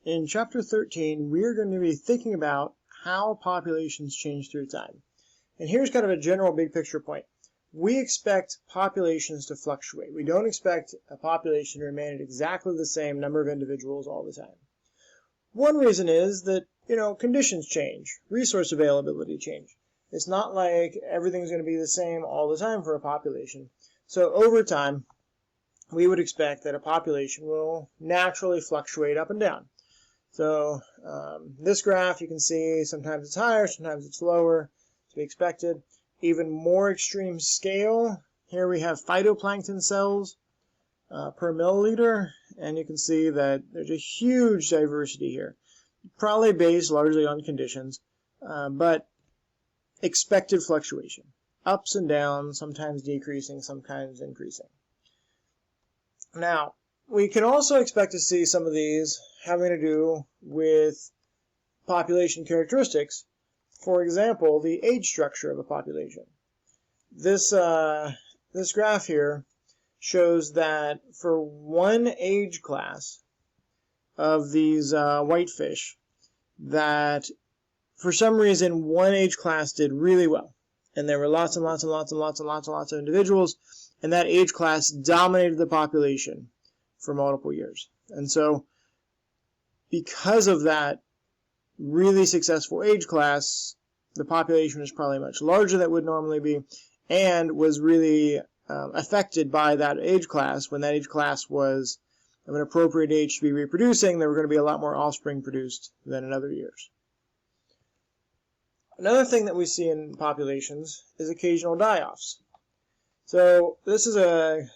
In Chapter 13, we're going to be thinking about how populations change through time. And here's kind of a general big picture point. We expect populations to fluctuate. We don't expect a population to remain at exactly the same number of individuals all the time. One reason is that, conditions change, resource availability change. It's not like everything's going to be the same all the time for a population. So over time, we would expect that a population will naturally fluctuate up and down. So this graph, you can see sometimes it's higher, sometimes it's lower, to be expected. Even more extreme scale, here we have phytoplankton cells per milliliter, and you can see that there's a huge diversity here, probably based largely on conditions, but expected fluctuation, ups and downs, sometimes decreasing, sometimes increasing. Now, we can also expect to see some of these having to do with population characteristics. For example, the age structure of a population. This graph here shows that for one age class of these whitefish, that for some reason one age class did really well, and there were lots of individuals, and that age class dominated the population for multiple years. And so because of that really successful age class, the population was probably much larger than it would normally be, and was really affected by that age class. When that age class was of an appropriate age to be reproducing, there were going to be a lot more offspring produced than in other years. Another thing that we see in populations is occasional die-offs. So this is a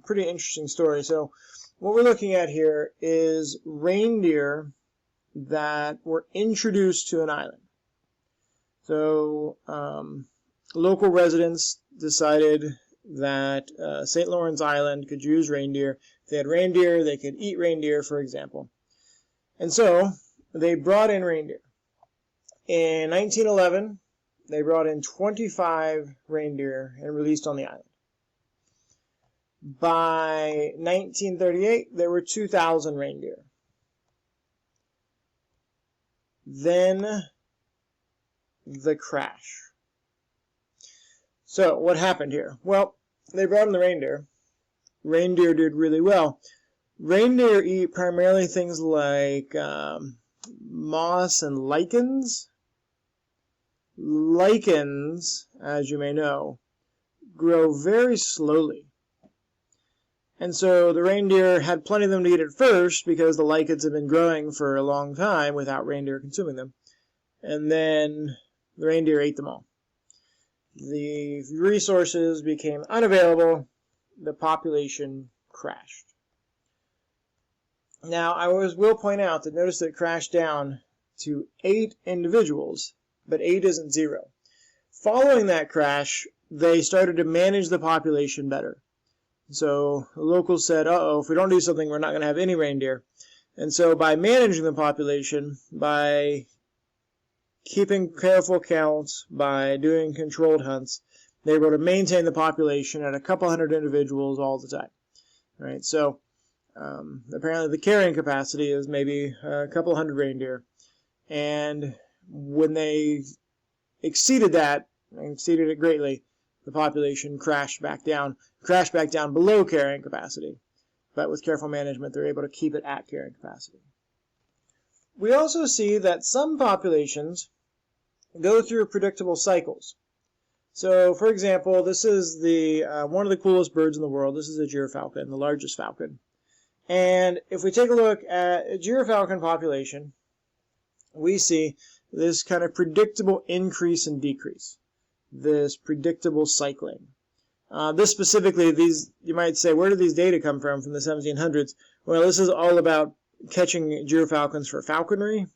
pretty interesting story. So what we're looking at here is reindeer that were introduced to an island. So local residents decided that St. Lawrence Island could use reindeer. If they had reindeer, they could eat reindeer, for example. And so they brought in reindeer. In 1911, they brought in 25 reindeer and released on the island. By 1938, there were 2,000 reindeer. Then the crash. So what happened here? Well, they brought in the reindeer. Reindeer did really well. Reindeer eat primarily things like moss and lichens. Lichens, as you may know, grow very slowly. And so the reindeer had plenty of them to eat at first because the lichens had been growing for a long time without reindeer consuming them. And then the reindeer ate them all. The resources became unavailable. The population crashed. Now, I will point out that notice that it crashed down to 8 individuals, but 8 isn't 0. Following that crash, they started to manage the population better. So the locals said, uh-oh, if we don't do something, we're not going to have any reindeer. And so by managing the population, by keeping careful counts, by doing controlled hunts, they were able to maintain the population at a couple hundred individuals all the time. Right? So apparently the carrying capacity is maybe a couple hundred reindeer. And when they exceeded that, exceeded it greatly, the population crashed back down below carrying capacity. But with careful management, they're able to keep it at carrying capacity. We also see that some populations go through predictable cycles. So, for example, this is the one of the coolest birds in the world. This is a gyrfalcon, the largest falcon. And if we take a look at a gyrfalcon population, we see this kind of predictable increase and decrease, this predictable cycling. This specifically, you might say, where did these data come from the 1700s? Well, this is all about catching gyrfalcons for falconry,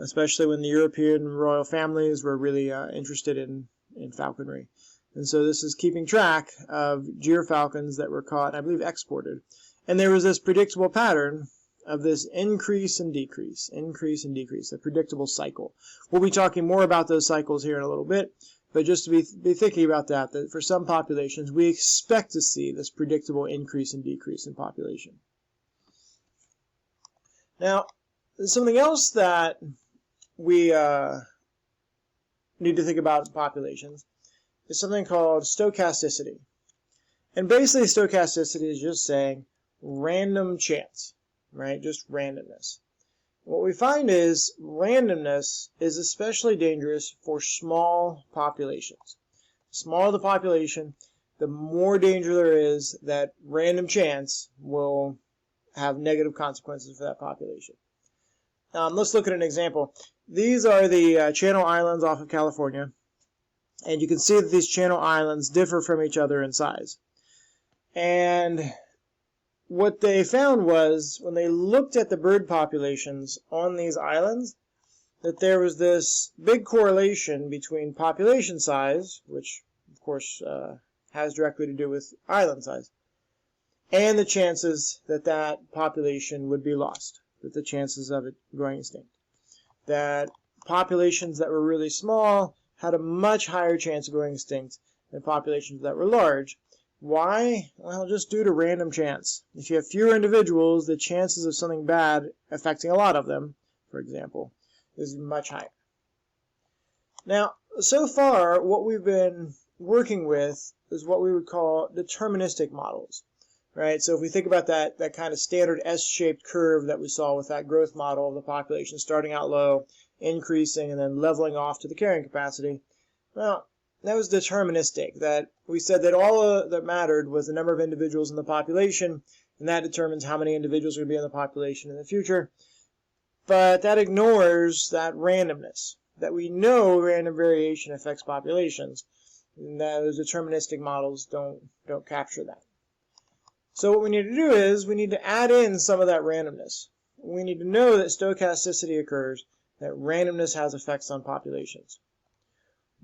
especially when the European royal families were really interested in falconry. And so this is keeping track of gyrfalcons that were caught, I believe exported. And there was this predictable pattern of this increase and decrease, a predictable cycle. We'll be talking more about those cycles here in a little bit, but just to be thinking about that for some populations, we expect to see this predictable increase and decrease in population. Now, Something else that we need to think about in populations is something called stochasticity. And basically stochasticity is just saying random chance, right? Just randomness. What we find is randomness is especially dangerous for small populations. The smaller the population, the more danger there is that random chance will have negative consequences for that population. Let's look at an example. These are the Channel Islands off of California, and you can see that these Channel Islands differ from each other in size. And what they found was, when they looked at the bird populations on these islands, that there was this big correlation between population size, which of course has directly to do with island size, and the chances that that population would be lost, that the chances of it going extinct. That populations that were really small had a much higher chance of going extinct than populations that were large. Why? Well, just due to random chance. If you have fewer individuals, the chances of something bad affecting a lot of them, for example, is much higher. Now, so far, what we've been working with is what we would call deterministic models, right? So if we think about that kind of standard S-shaped curve that we saw with that growth model of the population starting out low, increasing, and then leveling off to the carrying capacity, well, that was deterministic, that we said that all that mattered was the number of individuals in the population, and that determines how many individuals are going to be in the population in the future. But that ignores that randomness, that we know random variation affects populations, and those deterministic models don't capture that. So what we need to do is we need to add in some of that randomness. We need to know that stochasticity occurs, that randomness has effects on populations.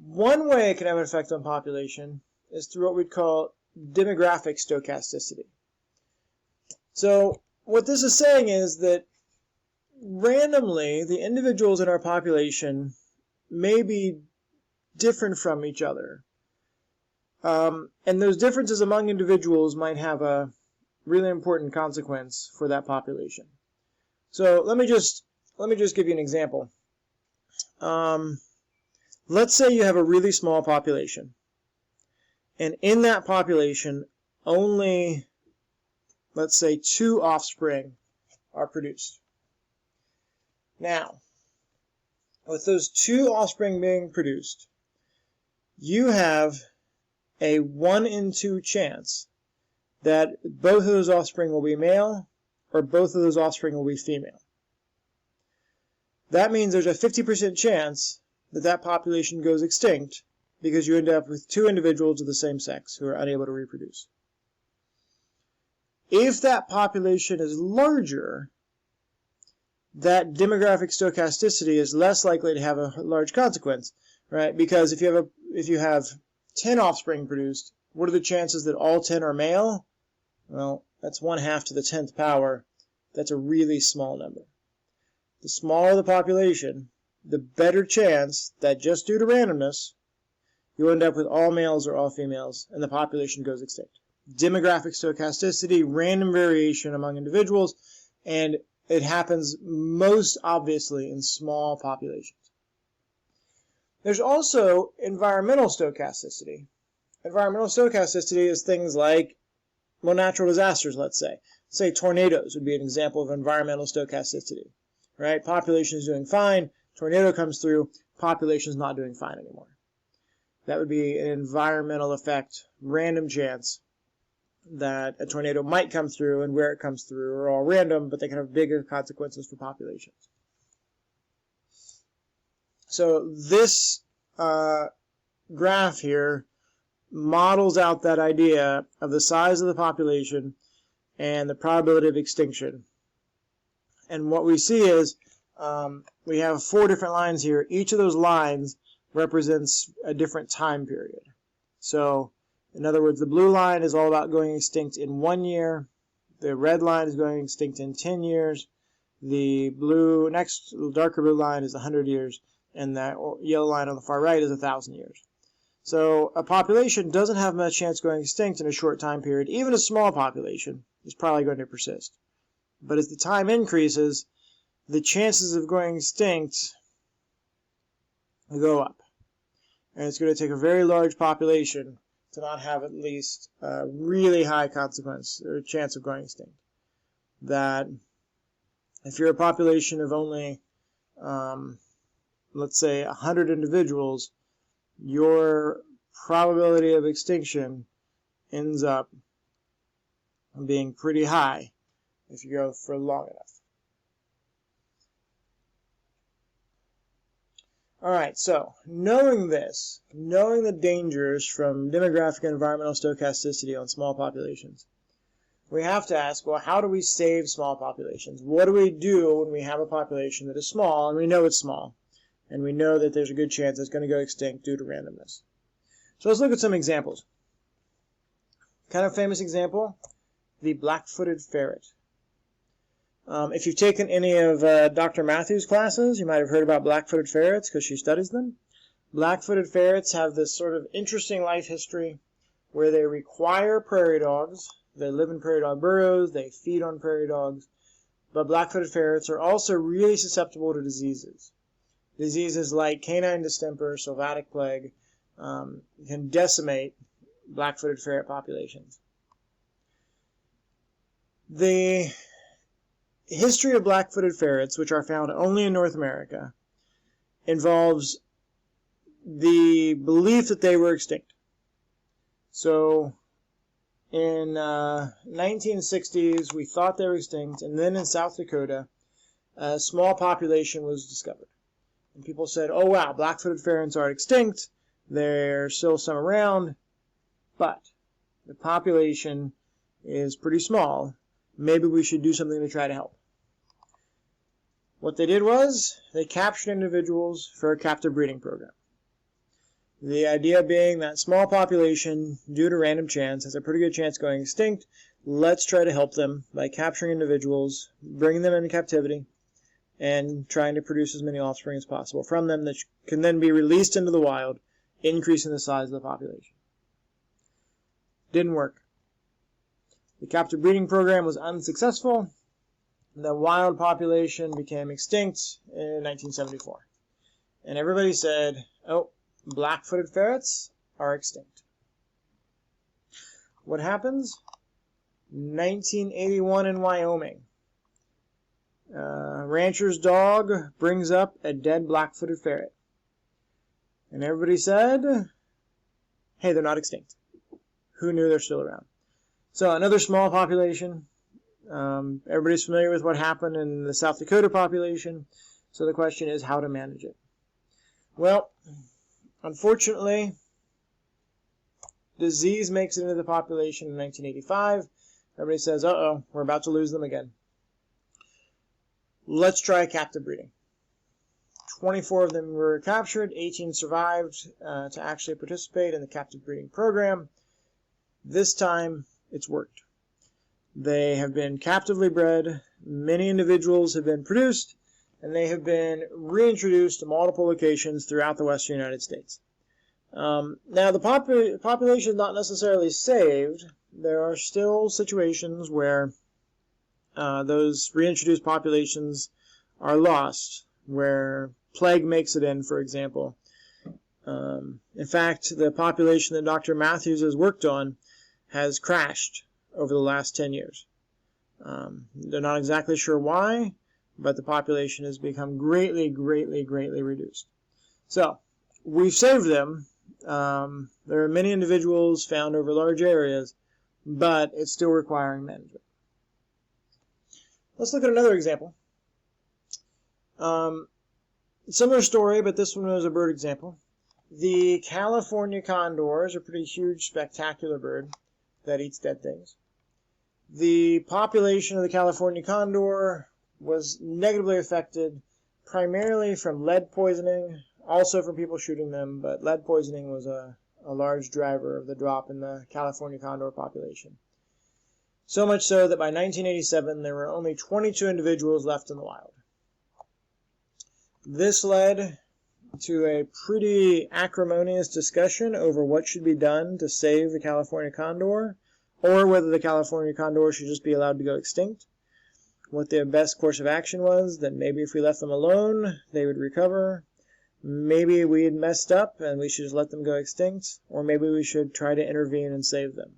One way it can have an effect on population is through what we'd call demographic stochasticity. So what this is saying is that randomly the individuals in our population may be different from each other. And those differences among individuals might have a really important consequence for that population. So let me just give you an example. Let's say you have a really small population, and in that population only, let's say, 2 offspring are produced. Now, with those 2 offspring being produced, you have a 1 in 2 chance that both of those offspring will be male or both of those offspring will be female. That means there's a 50% chance that that population goes extinct because you end up with 2 individuals of the same sex who are unable to reproduce. If that population is larger, that demographic stochasticity is less likely to have a large consequence, right? Because if you have 10 offspring produced, what are the chances that all 10 are male? Well, that's 1/2 to the 10th power. That's a really small number. The smaller the population, the better chance that just due to randomness, you end up with all males or all females, and the population goes extinct. Demographic stochasticity, random variation among individuals, and it happens most obviously in small populations. There's also environmental stochasticity. Environmental stochasticity is things like, well, natural disasters, let's say. Say tornadoes would be an example of environmental stochasticity, right? Population is doing fine, tornado comes through, population is not doing fine anymore. That would be an environmental effect, random chance that a tornado might come through, and where it comes through are all random, but they can have bigger consequences for populations. So this graph here models out that idea of the size of the population and the probability of extinction. And what we see is we have 4 different lines here. Each of those lines represents a different time period. So, in other words, the blue line is all about going extinct in 1 year. The red line is going extinct in 10 years. The next darker blue line is 100 years. And that yellow line on the far right is 1,000 years. So a population doesn't have much chance of going extinct in a short time period. Even a small population is probably going to persist. But as the time increases, the chances of going extinct go up. And it's going to take a very large population to not have at least a really high consequence or chance of going extinct. That if you're a population of only, let's say, 100 individuals, your probability of extinction ends up being pretty high if you go for long enough. Alright, so knowing this, knowing the dangers from demographic and environmental stochasticity on small populations, we have to ask, well, how do we save small populations? What do we do when we have a population that is small, and we know it's small, and we know that there's a good chance it's going to go extinct due to randomness? So let's look at some examples. Kind of famous example, the black-footed ferret. If you've taken any of Dr. Matthews' classes, you might have heard about black-footed ferrets because she studies them. Black-footed ferrets have this sort of interesting life history where they require prairie dogs. They live in prairie dog burrows, they feed on prairie dogs, but black-footed ferrets are also really susceptible to diseases. Diseases like canine distemper, sylvatic plague, can decimate black-footed ferret populations. The history of black-footed ferrets, which are found only in North America, involves the belief that they were extinct. So in 1960s, we thought they were extinct, and then in South Dakota, a small population was discovered. And people said, oh wow, black-footed ferrets are extinct, there's still some around, but the population is pretty small. Maybe we should do something to try to help. What they did was, they captured individuals for a captive breeding program. The idea being that small population, due to random chance, has a pretty good chance of going extinct. Let's try to help them by capturing individuals, bringing them into captivity, and trying to produce as many offspring as possible from them that can then be released into the wild, increasing the size of the population. Didn't work. The captive breeding program was unsuccessful. The wild population became extinct in 1974. And everybody said, oh, black-footed ferrets are extinct. What happens? 1981 in Wyoming. Rancher's dog brings up a dead black-footed ferret. And everybody said, hey, they're not extinct. Who knew they're still around? So another small population. Everybody's familiar with what happened in the South Dakota population. So the question is how to manage it. Well, unfortunately, disease makes it into the population in 1985. Everybody says, uh-oh, we're about to lose them again. Let's try captive breeding. 24 of them were captured, 18 survived to actually participate in the captive breeding program. This time, it's worked. They have been captively bred, many individuals have been produced, and they have been reintroduced to multiple locations throughout the western United States. Now, the population is not necessarily saved. There are still situations where those reintroduced populations are lost, where plague makes it in, for example. In fact, the population that Dr. Matthews has worked on has crashed over the last 10 years. They're not exactly sure why, but the population has become greatly reduced. So, we've saved them. There are many individuals found over large areas, but it's still requiring management. Let's look at another example. Similar story, but this one was a bird example. The California condor is a pretty huge, spectacular bird that eats dead things. The population of the California condor was negatively affected primarily from lead poisoning, also from people shooting them, but lead poisoning was a large driver of the drop in the California condor population. So much so that by 1987 there were only 22 individuals left in the wild. This led to a pretty acrimonious discussion over what should be done to save the California condor, or whether the California condor should just be allowed to go extinct. what their best course of action was, that maybe if we left them alone, they would recover. Maybe we had messed up and we should just let them go extinct, or maybe we should try to intervene and save them.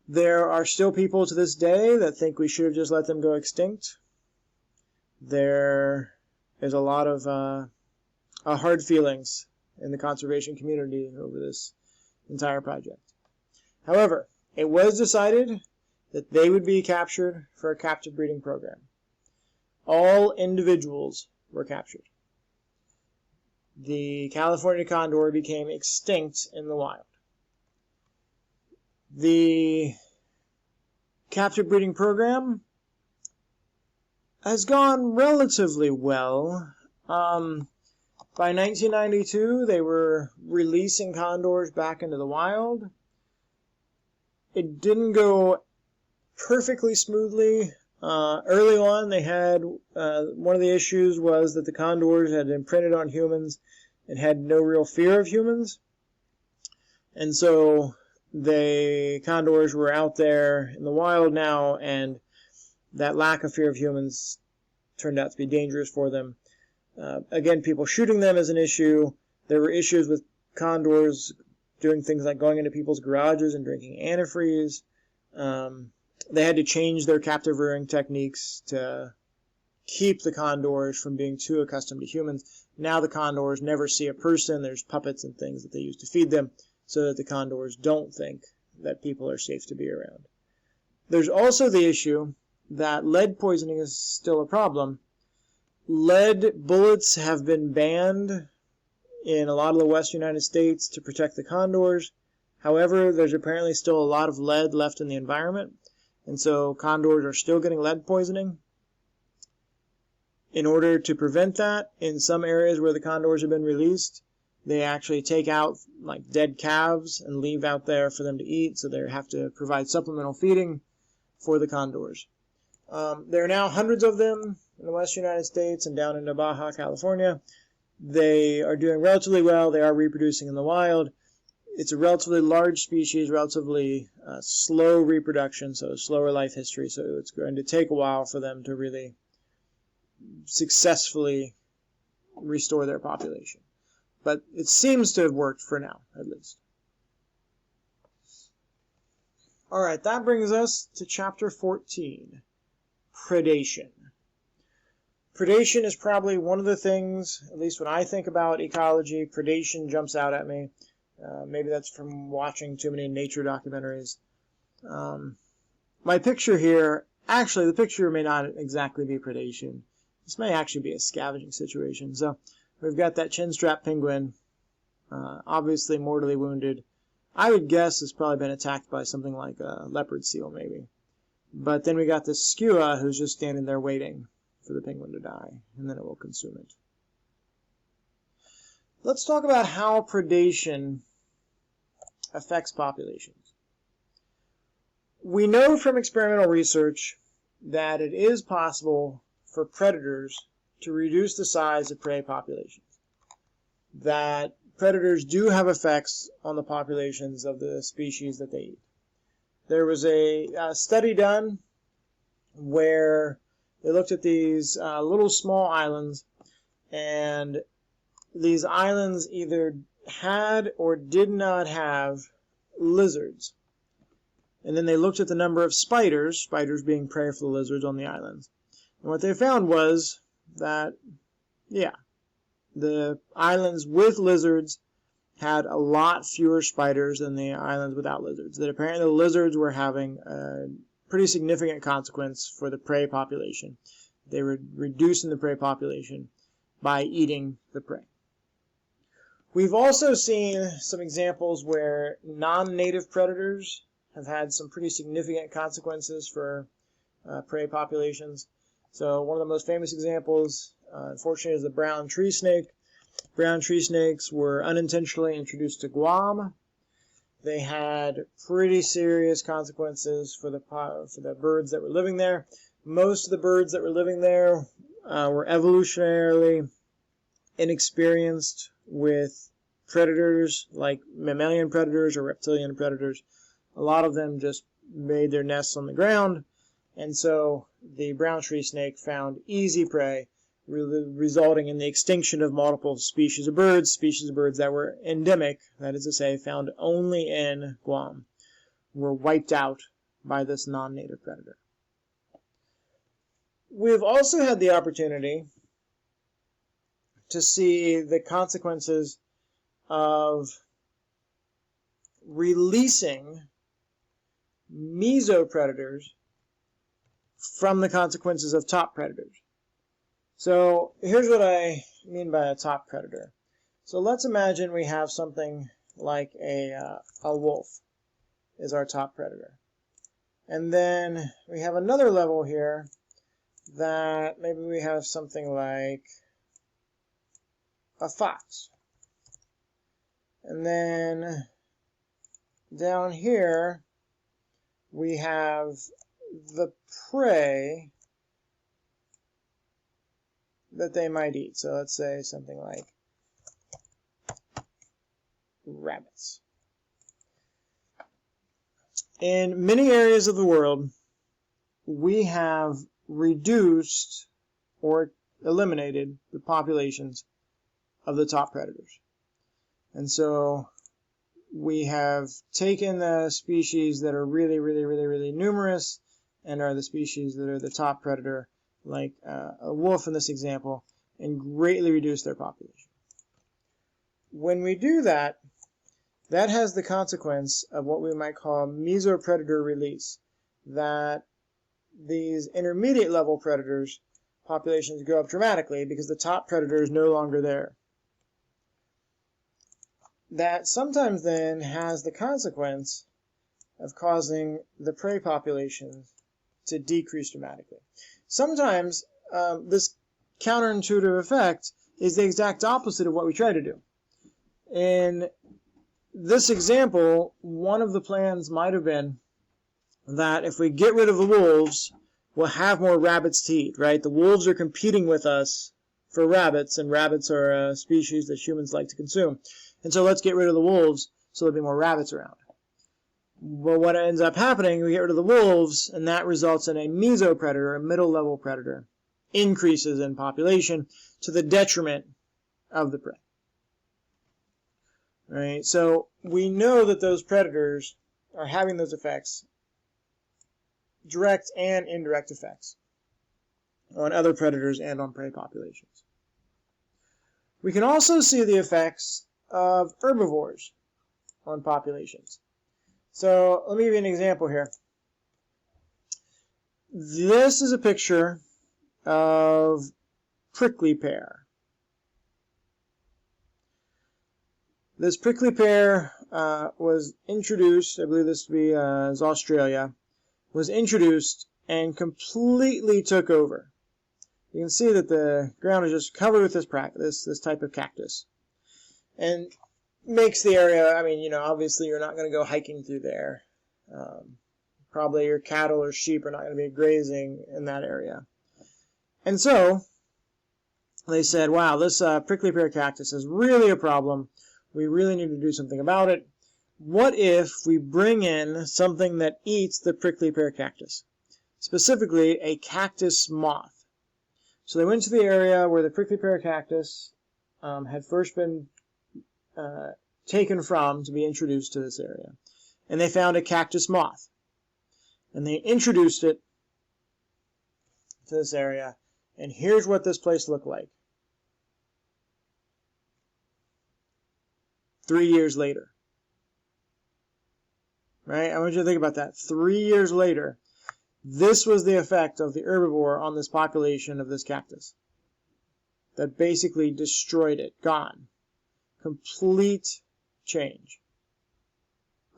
There are still people to this day that think we should have just let them go extinct. There is a lot of hard feelings in the conservation community over this entire project. However, it was decided that they would be captured for a captive breeding program. All individuals were captured. The California condor became extinct in the wild. The captive breeding program has gone relatively well. By 1992, they were releasing condors back into the wild. It didn't go perfectly smoothly. Early on, they had one of the issues was that the condors had imprinted on humans and had no real fear of humans. And so the condors were out there in the wild now, and that lack of fear of humans turned out to be dangerous for them. Again, people shooting them is an issue. There were issues with condors doing things like going into people's garages and drinking antifreeze. They had to change their captive rearing techniques to keep the condors from being too accustomed to humans. Now the condors never see a person. There's puppets and things that they use to feed them so that the condors don't think that people are safe to be around. There's also the issue that lead poisoning is still a problem. Lead bullets have been banned in a lot of the western United States to protect the condors. However, there's apparently still a lot of lead left in the environment, and so condors are still getting lead poisoning. In order to prevent that, in some areas where the condors have been released, they actually take out like dead calves and leave out there for them to eat, so they have to provide supplemental feeding for the condors. There are now hundreds of them in the western United States and down into Baja California. They are doing relatively well. They are reproducing in the wild. It's a relatively large species, relatively slow reproduction, so slower life history, so it's going to take a while for them to really successfully restore their population. But it seems to have worked for now, at least. Alright, that brings us to Chapter 14, Predation. Predation is probably one of the things, at least when I think about ecology, predation jumps out at me. Maybe that's from watching too many nature documentaries. My picture here, actually the picture may not exactly be predation. This may actually be a scavenging situation. So we've got that chinstrap penguin, obviously mortally wounded. I would guess it's probably been attacked by something like a leopard seal maybe. But then we got this skua who's just standing there waiting for the penguin to die, and then it will consume it. Let's talk about how predation affects populations. We know from experimental research that it is possible for predators to reduce the size of prey populations. That predators do have effects on the populations of the species that they eat. There was a study done where they looked at these little small islands, and these islands either had or did not have lizards. And then they looked at the number of spiders being prey for the lizards on the islands. And what they found was that, the islands with lizards had a lot fewer spiders than the islands without lizards. That apparently the lizards were having a pretty significant consequence for the prey population. They were reducing the prey population by eating the prey. We've also seen some examples where non-native predators have had some pretty significant consequences for prey populations. So one of the most famous examples, unfortunately, is the brown tree snake. Brown tree snakes were unintentionally introduced to Guam. They had pretty serious consequences for the birds that were living there. Most of the birds that were living there were evolutionarily inexperienced with predators like mammalian predators or reptilian predators. A lot of them just made their nests on the ground, And so the brown tree snake found easy prey, resulting in the extinction of multiple species of birds that were endemic, that is to say, found only in Guam, were wiped out by this non-native predator. We've also had the opportunity to see the consequences of releasing mesopredators from the consequences of top predators. So here's what I mean by a top predator. So let's imagine we have something like a wolf is our top predator. And then we have another level here that maybe we have something like a fox. And then down here we have the prey that they might eat. So let's say something like rabbits. In many areas of the world, we have reduced or eliminated the populations of the top predators. And so we have taken the species that are really numerous and are the species that are the top predator, like a wolf in this example, and greatly reduced their population. When we do that, that has the consequence of what we might call mesopredator release, that these intermediate level predators populations go up dramatically because the top predator is no longer there. That sometimes then has the consequence of causing the prey populations to decrease dramatically. Sometimes this counterintuitive effect is the exact opposite of what we try to do. In this example, one of the plans might have been that if we get rid of the wolves, we'll have more rabbits to eat, right? The wolves are competing with us for rabbits, and rabbits are a species that humans like to consume. And so let's get rid of the wolves so there'll be more rabbits around. Well, what ends up happening, we get rid of the wolves, and that results in a mesopredator, a middle-level predator, increases in population to the detriment of the prey. Right? So we know that those predators are having those effects, direct and indirect effects, on other predators and on prey populations. We can also see the effects of herbivores on populations. So let me give you an example here. This is a picture of prickly pear. This prickly pear was introduced, I believe this would be Australia, was introduced and completely took over. You can see that the ground is just covered with this type of cactus. And makes the area, I mean, you know, obviously you're not going to go hiking through there. Probably your cattle or sheep are not going to be grazing in that area. And so they said, wow, this prickly pear cactus is really a problem. We really need to do something about it. What if we bring in something that eats the prickly pear cactus? Specifically, a cactus moth. So they went to the area where the prickly pear cactus had first been taken from to be introduced to this area. And they found a cactus moth. And they introduced it to this area. And here's what this place looked like 3 years later. Right? I want you to think about that. 3 years later, this was the effect of the herbivore on this population of this cactus. That basically destroyed it. Gone. Complete change.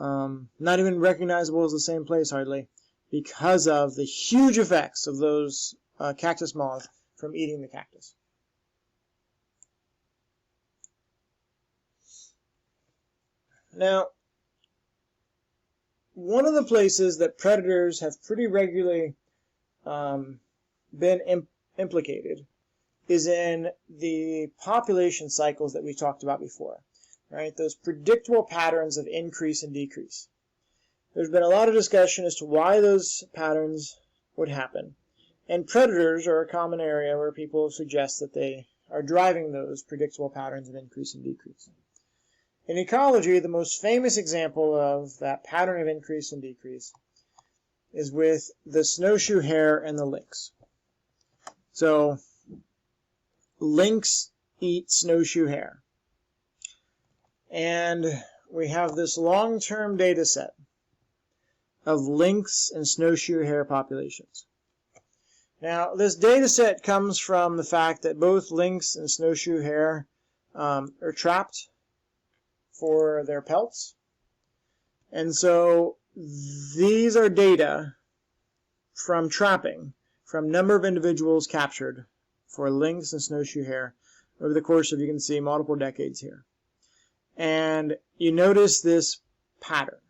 Not even recognizable as the same place hardly, because of the huge effects of those cactus moths from eating the cactus. Now, one of the places that predators have pretty regularly been implicated is in the population cycles that we talked about before, right? Those predictable patterns of increase and decrease. There's been a lot of discussion as to why those patterns would happen. And predators are a common area where people suggest that they are driving those predictable patterns of increase and decrease. In ecology, the most famous example of that pattern of increase and decrease is with the snowshoe hare and the lynx. So, lynx eat snowshoe hare. And we have this long-term data set of lynx and snowshoe hare populations. Now, this data set comes from the fact that both lynx and snowshoe hare are trapped for their pelts. And so these are data from trapping, from number of individuals captured for lynx and snowshoe hare over the course of, you can see, multiple decades here. And you notice this pattern,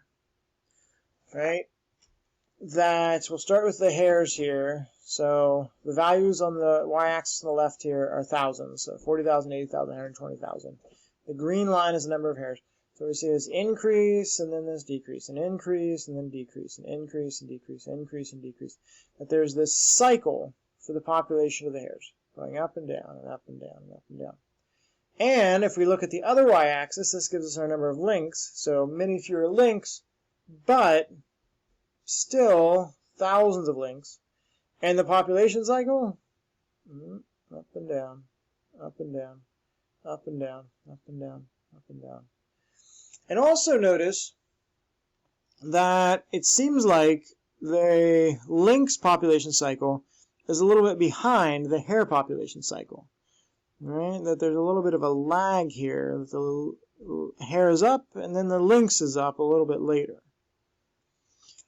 right? That we'll start with the hares here. So the values on the y-axis on the left here are thousands. So 40,000, 80,000, 120,000. The green line is the number of hares. So we see this increase and then this decrease, an increase and then decrease, an increase and decrease, increase and decrease. That there's this cycle for the population of the hares, going up and down and up and down and up and down. And if we look at the other y-axis, this gives us our number of lynx. So many fewer lynx, but still thousands of lynx. And the population cycle, up and down, up and down, up and down, up and down, up and down. And also notice that it seems like the lynx population cycle is a little bit behind the hare population cycle. Right? That there's a little bit of a lag here. That the hare is up and then the lynx is up a little bit later.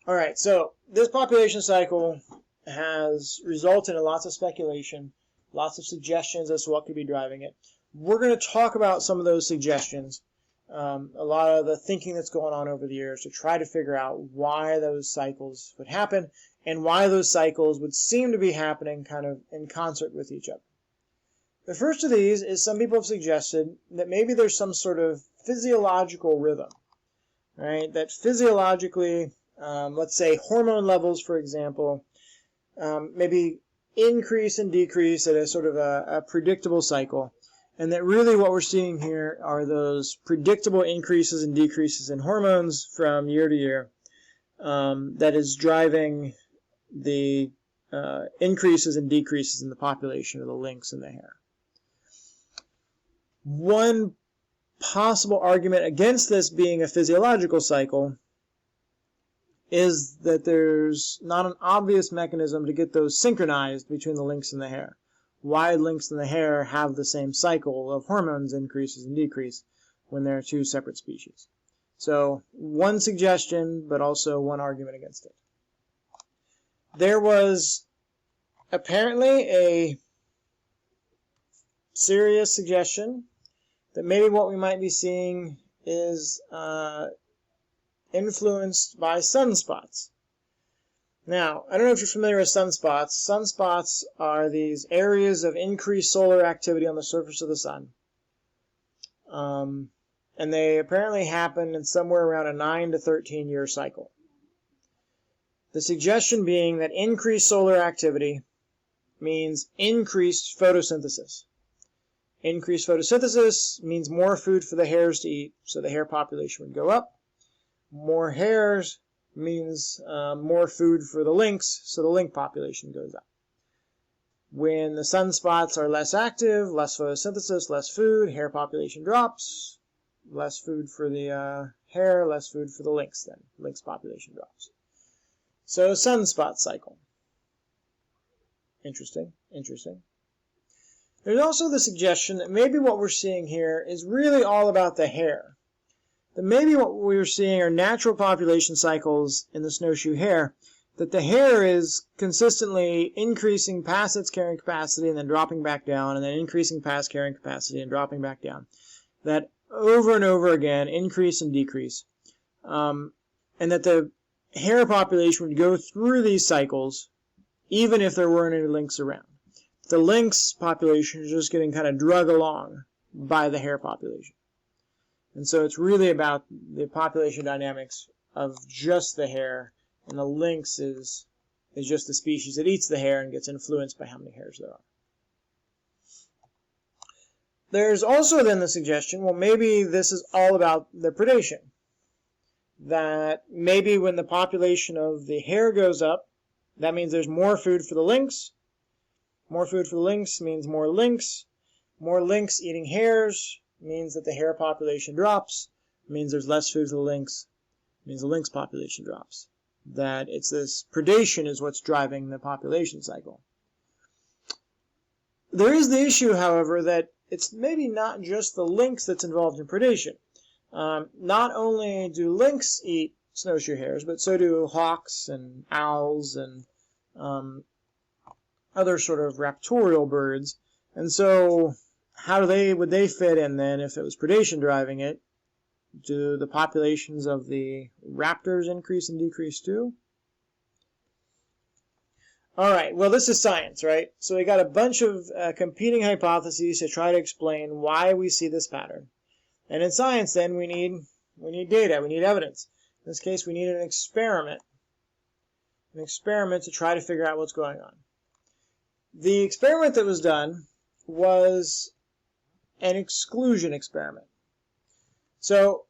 Alright, so this population cycle has resulted in lots of speculation, lots of suggestions as to what could be driving it. We're going to talk about some of those suggestions, a lot of the thinking that's going on over the years to try to figure out why those cycles would happen and why those cycles would seem to be happening kind of in concert with each other. The first of these is some people have suggested that maybe there's some sort of physiological rhythm, right? That physiologically, let's say hormone levels, for example, maybe increase and decrease at a sort of a predictable cycle. And that really what we're seeing here are those predictable increases and decreases in hormones from year to year that is driving the increases and decreases in the population of the lynx and the hare. One possible argument against this being a physiological cycle is that there's not an obvious mechanism to get those synchronized between the lynx and the hare. Why lynx and the hare have the same cycle of hormones increases and decrease when they're two separate species. So one suggestion, but also one argument against it. There was apparently a serious suggestion that maybe what we might be seeing is influenced by sunspots. Now, I don't know if you're familiar with sunspots. Sunspots are these areas of increased solar activity on the surface of the sun. And they apparently happen in somewhere around a 9 to 13 year cycle. The suggestion being that increased solar activity means increased photosynthesis. Increased photosynthesis means more food for the hares to eat, so the hare population would go up. More hares means more food for the lynx, so the lynx population goes up. When the sunspots are less active, less photosynthesis, less food, hare population drops. Less food for the hare, less food for the lynx then. Lynx population drops. So sunspot cycle. Interesting, interesting. There's also the suggestion that maybe what we're seeing here is really all about the hare. That maybe what we're seeing are natural population cycles in the snowshoe hare, that the hare is consistently increasing past its carrying capacity and then dropping back down, and then increasing past carrying capacity and dropping back down. That over and over again, increase and decrease. And that the hare population would go through these cycles even if there weren't any lynx around. The lynx population is just getting kind of drug along by the hare population. And so it's really about the population dynamics of just the hare, and the lynx is is just the species that eats the hare and gets influenced by how many hares there are. There's also then the suggestion, well, maybe this is all about the predation. That maybe when the population of the hare goes up, that means there's more food for the lynx. More food for the lynx means more lynx. More lynx eating hares means that the hare population drops. Means there's less food for the lynx. Means the lynx population drops. That it's this predation is what's driving the population cycle. There is the issue, however, that it's maybe not just the lynx that's involved in predation. Not only do lynx eat snowshoe hares, but so do hawks and owls and other sort of raptorial birds. And so how would they fit in then if it was predation driving it? Do the populations of the raptors increase and decrease too? All right, well, this is science, right? So we got a bunch of competing hypotheses to try to explain why we see this pattern. And in science, then, we need data, we need evidence. In this case, we need an experiment. An experiment to try to figure out what's going on. The experiment that was done was an exclusion experiment. So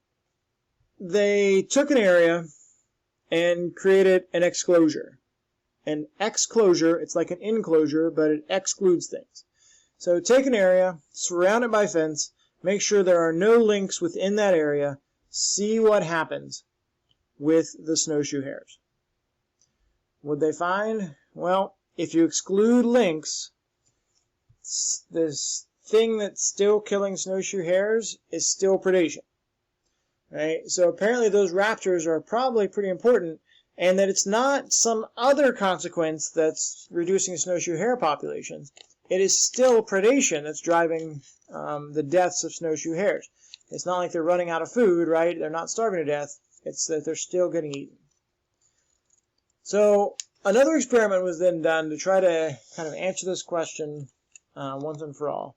they took an area and created an exclosure. An exclosure, it's like an enclosure, but it excludes things. So take an area, surround it by fence, make sure there are no lynx within that area, see what happens with the snowshoe hares. What they find? Well, if you exclude lynx, this thing that's still killing snowshoe hares is still predation. Right? So apparently those raptors are probably pretty important, and that it's not some other consequence that's reducing snowshoe hare populations. It is still predation that's driving the deaths of snowshoe hares. It's not like they're running out of food, right? They're not starving to death. It's that they're still getting eaten. So another experiment was then done to try to kind of answer this question once and for all.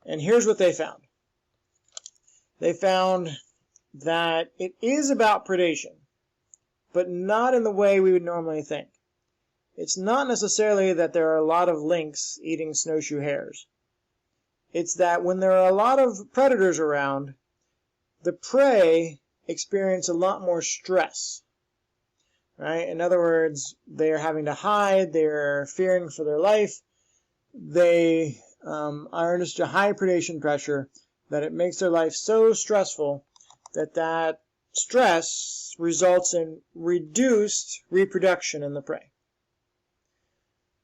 And here's what they found. They found that it is about predation, but not in the way we would normally think. It's not necessarily that there are a lot of lynx eating snowshoe hares. It's that when there are a lot of predators around, the prey experience a lot more stress. Right? In other words, they are having to hide, they're fearing for their life, they are under such a high predation pressure that it makes their life so stressful that stress results in reduced reproduction in the prey.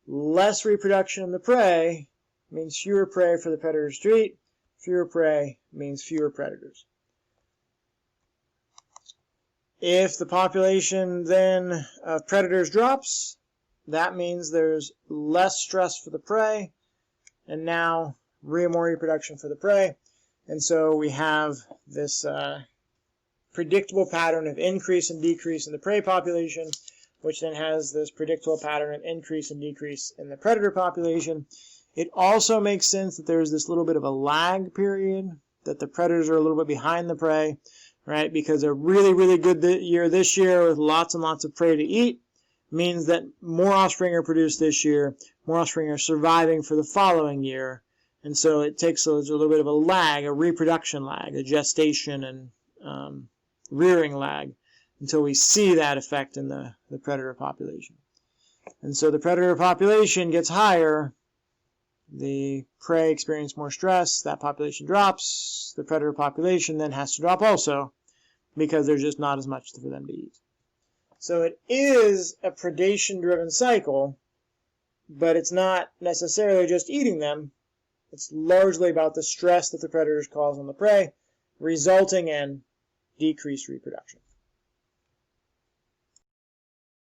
Less reproduction in the prey means fewer prey for the predators to eat. Fewer prey means fewer predators. If the population then of predators drops, that means there's less stress for the prey, and now more reproduction for the prey. And so we have this predictable pattern of increase and decrease in the prey population, which then has this predictable pattern of increase and decrease in the predator population. It also makes sense that there's this little bit of a lag period, that the predators are a little bit behind the prey, right? Because a really, really good year this year with lots and lots of prey to eat means that more offspring are produced this year, more offspring are surviving for the following year. And so it takes a little bit of a lag, a reproduction lag, a gestation and rearing lag, until we see that effect in the predator population. And so the predator population gets higher, the prey experience more stress, that population drops, the predator population then has to drop also, because there's just not as much for them to eat. So it is a predation-driven cycle, but it's not necessarily just eating them. It's largely about the stress that the predators cause on the prey, resulting in decreased reproduction.